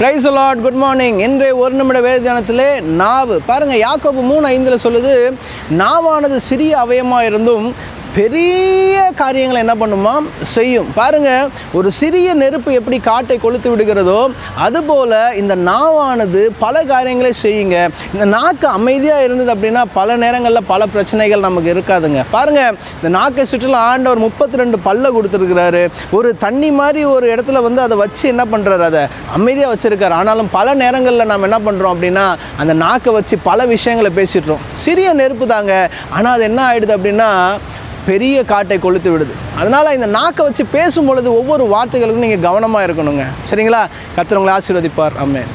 Praise the Lord. Good morning. இன்றைய ஒரு நிமிட வேத தியானத்திலே நாவு பாருங்க. யாக்கோபு 3:5 சொல்லுது, நாவானது சிறிய அவயமாக இருந்தும் பெரிய காரியங்களை என்ன பண்ணுமா செய்யும். பாருங்க, ஒரு சிறிய நெருப்பு எப்படி காட்டை கொளுத்து விடுகிறதோ அதுபோல் இந்த நாவானது பல காரியங்களை செய்யுங்க. இந்த நாக்கு அமைதியாக இருந்தது அப்படின்னா பல நேரங்களில் பல பிரச்சனைகள் நமக்கு இருக்காதுங்க. பாருங்க, இந்த நாக்கை சுற்றிலும் ஆண்டவர் 32 பல்ல கொடுத்துருக்கிறாரு. ஒரு தண்ணி மாதிரி ஒரு இடத்துல அதை வச்சு என்ன பண்ணுறாரு, அதை அமைதியாக வச்சுருக்காரு. ஆனாலும் பல நேரங்களில் நம்ம என்ன பண்ணுறோம் அப்படின்னா அந்த நாக்கை வச்சு பல விஷயங்களை பேசிடுறோம். சிறிய நெருப்பு தாங்க, ஆனால் அது என்ன ஆகிடுது அப்படின்னா பெரிய காட்டை கொளுத்து விடுது. அதனால் இந்த நாக்கை வச்சு பேசும் பொழுது ஒவ்வொரு வார்த்தைகளுக்கும் நீங்கள் கவனமாக இருக்கணுங்க. சரிங்களா? கர்த்தர் உங்களை ஆசீர்வதிப்பார். ஆமென்.